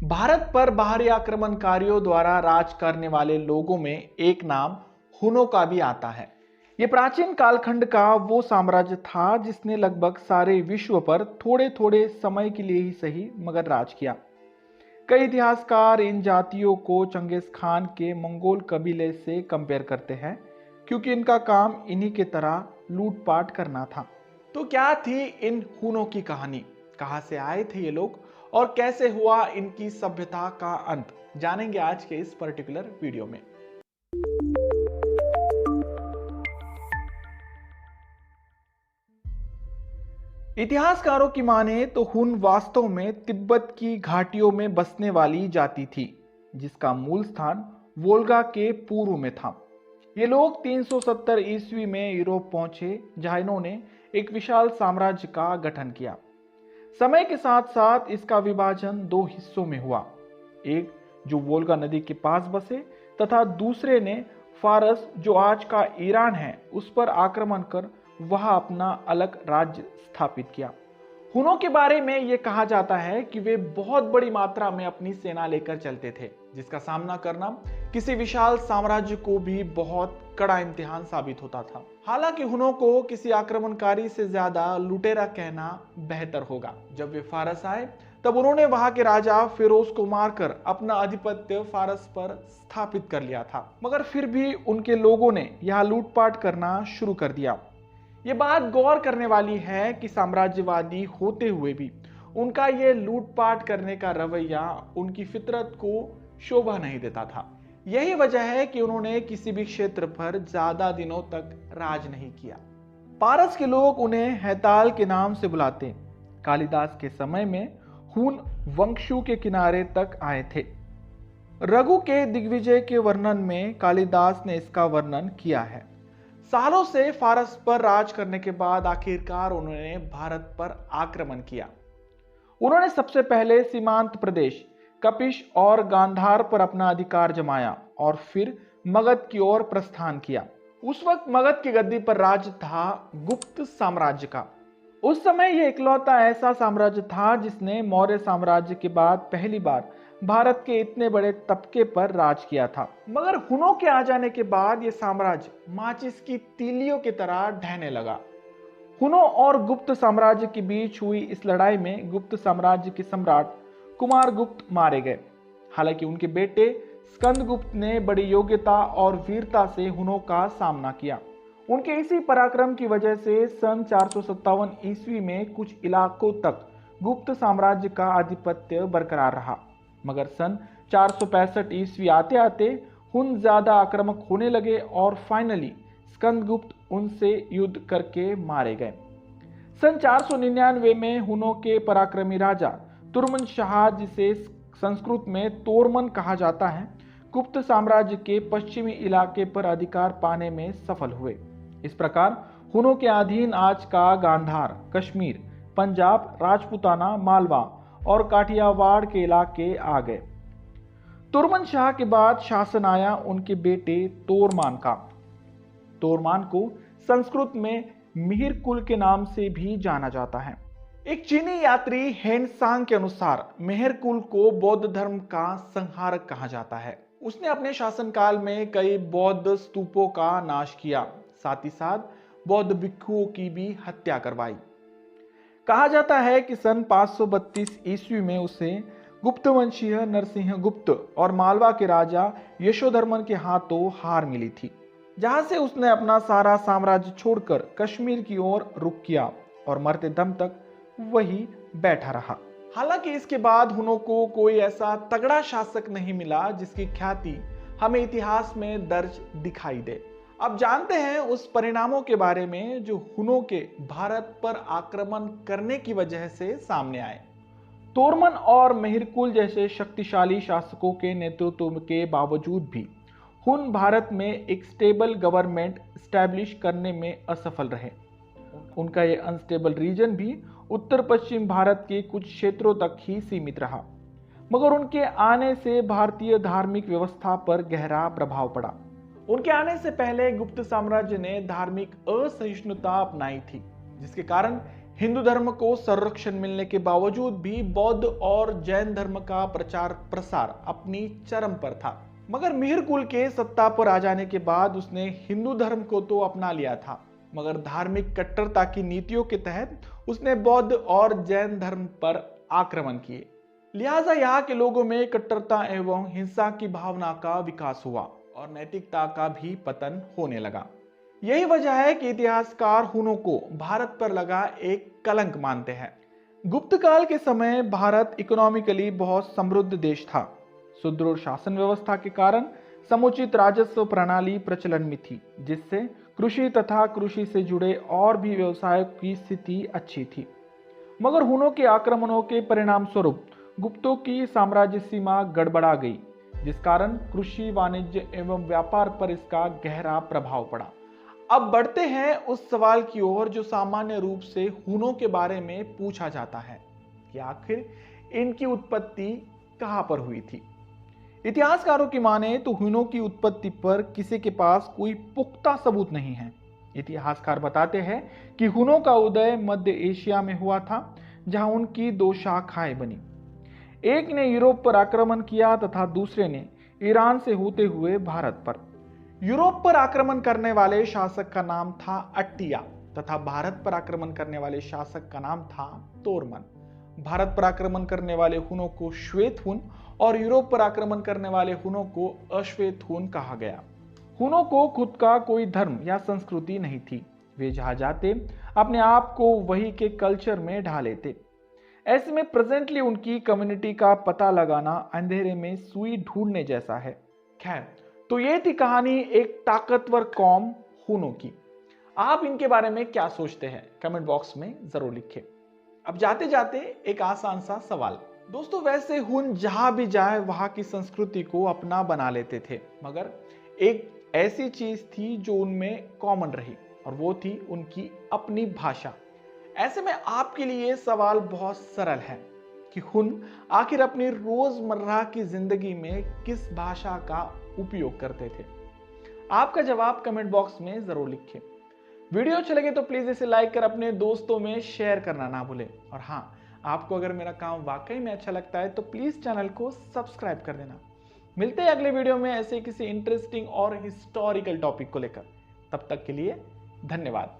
भारत पर बाहरी आक्रमणकारियों द्वारा राज करने वाले लोगों में एक नाम हुनों का भी आता है। ये प्राचीन कालखंड का वो साम्राज्य था जिसने लगभग सारे विश्व पर थोड़े थोड़े समय के लिए ही सही मगर राज किया। कई इतिहासकार इन जातियों को चंगेज खान के मंगोल कबीले से कंपेयर करते हैं क्योंकि इनका काम इन्हीं के तरह लूटपाट करना था। तो क्या थी इन हुनों की कहानी, कहां से आए थे ये लोग और कैसे हुआ इनकी सभ्यता का अंत, जानेंगे आज के इस पर्टिकुलर वीडियो में। इतिहासकारों की माने तो हुन वास्तव में तिब्बत की घाटियों में बसने वाली जाति थी जिसका मूल स्थान वोल्गा के पूर्व में था। ये लोग 370 ईस्वी में यूरोप पहुंचे जहां इन्होंने एक विशाल साम्राज्य का गठन किया। समय के साथ साथ इसका विभाजन दो हिस्सों में हुआ, एक जो वोल्गा नदी के पास बसे तथा दूसरे ने फारस जो आज का ईरान है उस पर आक्रमण कर वहां अपना अलग राज्य स्थापित किया। हुनों के बारे में यह कहा जाता है कि वे बहुत बड़ी मात्रा में अपनी सेना लेकर चलते थे जिसका सामना करना किसी विशाल साम्राज्य को भी बहुत कड़ा इम्तिहान साबित होता था। हालांकि हुनों को किसी आक्रमणकारी से ज्यादा लुटेरा कहना बेहतर होगा। जब वे फारस आए तब उन्होंने वहां के राजा फिरोज को मारकर अपना आधिपत्य फारस पर स्थापित कर लिया था, मगर फिर भी उनके लोगों ने यहां लूटपाट करना शुरू कर दिया। ये बात गौर करने वाली है कि साम्राज्यवादी होते हुए भी उनका ये लूटपाट करने का रवैया उनकी फितरत को शोभा नहीं देता था। यही वजह है कि उन्होंने किसी भी क्षेत्र पर ज्यादा दिनों तक राज नहीं किया। पारस के लोग उन्हें हैताल के नाम से बुलाते। कालिदास के समय में हुन वंशु के किनारे तक आए थे। रघु के दिग्विजय के वर्णन में कालिदास ने इसका वर्णन किया है। सालों से फारस पर राज करने के बाद आखिरकार उन्होंने भारत पर आक्रमण किया। उन्होंने सबसे पहले सीमांत प्रदेश कपिश और गांधार पर अपना अधिकार जमाया और फिर मगध की ओर प्रस्थान किया। उस वक्त मगध की गद्दी पर राज था गुप्त साम्राज्य का। उस समय यह इकलौता ऐसा साम्राज्य था जिसने मौर्य साम्राज्य के बाद पहली बार भारत के इतने बड़े तबके पर राज किया था। मगर हुनों के आ जाने के बाद यह साम्राज्य माचिस की तीलियों की तरह ढहने लगा। हुनों और गुप्त साम्राज्य के बीच हुई इस लड़ाई में गुप्त साम्राज्य के सम्राट कुमारगुप्त मारे गए। हालांकि उनके बेटे स्कंदगुप्त ने बड़ी योग्यता और वीरता से हुनों का सामना किया। उनके इसी पराक्रम की वजह से सन 457 ईस्वी में कुछ इलाकों तक गुप्त साम्राज्य का आधिपत्य बरकरार रहा, मगर सन 465 ईस्वी आते आते हुन ज्यादा आक्रामक होने लगे और फाइनली स्कंदगुप्त उनसे युद्ध करके मारे गए। सन 499 में हुनों के पराक्रमी राजा तुर्मन शाह, जिसे संस्कृत में तोरमन कहा जाता है, गुप्त साम्राज्य के पश्चिमी इलाके पर अधिकार पाने में सफल हुए। इस प्रकार हुनों के अधीन आज का गांधार, कश्मीर, पंजाब, राजपूताना, मालवा और काठियावाड़ के इलाके आ गए। तुर्मन शाह के बाद शासन आया उनके बेटे तोरमान का। तोरमान को संस्कृत में मिहिर कुल के नाम से भी जाना जाता है। एक चीनी यात्री हेनसांग के अनुसार मेहर कुल को बौद्ध धर्म का संहारक कहा जाता है। उसने अपने शासनकाल में कई बौद्ध स्तूपों का नाश किया, साथ ही साथ बौद्ध भिक्षुओं की भी हत्या करवाई। कहा जाता है कि सन 532 ईस्वी में उसे गुप्त वंशीय नरसिंह गुप्त और मालवा के राजा यशोधर्मन के हाथों हार मिली थी, जहां से उसने अपना सारा साम्राज्य छोड़कर कश्मीर की ओर रुख किया और मरते दम तक वही बैठा रहा। हालांकि इसके बाद हुनों को कोई ऐसा तगड़ा शासक नहीं मिला जिसकी ख्याति हमें इतिहास में दर्ज दिखाई दे। अब जानते हैं उस परिणामों के बारे में जो हुनों के भारत पर आक्रमण करने की वजह से सामने आए। तोरमन और मेहरकुल जैसे शक्तिशाली शासकों के नेतृत्व के बावजूद भी हुन भारत में एक स्टेबल गवर्नमेंट स्टैब्लिश करने में असफल रहे। उनका ये अनस्टेबल रीजन भी उत्तर पश्चिम भारत के कुछ क्षेत्रों तक ही सीमित रहा, मगर उनके आने से भारतीय धार्मिक व्यवस्था पर गहरा प्रभाव पड़ा। उनके आने से पहले गुप्त साम्राज्य ने धार्मिक असहिष्णुता अपनाई थी, जिसके कारण हिंदू धर्म को संरक्षण मिलने के बावजूद भी बौद्ध और जैन धर्म का प्रचार प्रसार अपनी चरम पर था। मगर मिहिर कुल के सत्ता पर आ जाने के बाद उसने हिंदू धर्म को तो अपना लिया था, मगर धार्मिक कट्टरता की नीतियों के तहत उसने बौद्ध और जैन धर्म पर आक्रमण किए। लिहाजा यहाँ के लोगों में कट्टरता एवं हिंसा की भावना का विकास हुआ और नैतिकता का भी पतन होने लगा। यही वजह है कि इतिहासकार हुनों को भारत पर लगा एक कलंक मानते हैं। गुप्त काल के समय भारत इकोनॉमिकली बहुत समृद्ध देश था। सुदृढ़ शासन व्यवस्था के कारण समुचित राजस्व प्रणाली प्रचलन में थी, जिससे कृषि तथा कृषि से जुड़े और भी व्यवसायों की स्थिति अच्छी थी। मगर हुनों के आक्रमणों के परिणाम स्वरूप गुप्तों की साम्राज्य सीमा गड़बड़ा गई, जिस कारण कृषि, वाणिज्य एवं व्यापार पर इसका गहरा प्रभाव पड़ा। अब बढ़ते हैं उस सवाल की ओर जो सामान्य रूप से हुनों के बारे में पूछा जाता है कि आखिर इनकी उत्पत्ति कहां पर हुई थी। इतिहासकारों की माने तो हुनों की उत्पत्ति पर किसी के पास कोई पुख्ता सबूत नहीं है। इतिहासकार बताते हैं कि हुनों का उदय मध्य एशिया में हुआ था, जहां उनकी दो शाखाएं बनी। एक ने यूरोप पर आक्रमण किया तथा दूसरे ने ईरान से होते हुए भारत पर। यूरोप पर आक्रमण करने वाले शासक का नाम था अट्टिया तथा भारत पर आक्रमण करने वाले शासक का नाम था तोरमन। भारत पर आक्रमण करने वाले हुनों को श्वेत हुन और यूरोप पर आक्रमण करने वाले हुनों को अश्वेत हुन कहा गया। हुनों को खुद का कोई धर्म या संस्कृति नहीं थी। वे जहां जाते अपने आप को वही के कल्चर में ढा लेते। ऐसे में प्रेजेंटली उनकी कम्युनिटी का पता लगाना अंधेरे में सुई ढूंढने जैसा है। खैर, तो ये थी कहानी एक ताकतवर कौम हुनों की। आप इनके बारे में क्या सोचते हैं कमेंट बॉक्स में जरूर लिखें। अब जाते जाते एक आसान सा सवाल। दोस्तों, वैसे हुन जहां भी जाए वहां की संस्कृति को अपना बना लेते थे, मगर एक ऐसी चीज थी जो उनमें कॉमन रही और वो थी उनकी अपनी भाषा। ऐसे में आपके लिए सवाल बहुत सरल है कि हुन आखिर अपनी रोजमर्रा की जिंदगी में किस भाषा का उपयोग करते थे। आपका जवाब कमेंट बॉक्स में जरूर लिखें। वीडियो अच्छा लगे तो प्लीज इसे लाइक कर अपने दोस्तों में शेयर करना ना भूलें। और हाँ, आपको अगर मेरा काम वाकई में अच्छा लगता है तो प्लीज चैनल को सब्सक्राइब कर देना। मिलते हैं अगले वीडियो में ऐसे किसी इंटरेस्टिंग और हिस्टोरिकल टॉपिक को लेकर। तब तक के लिए धन्यवाद।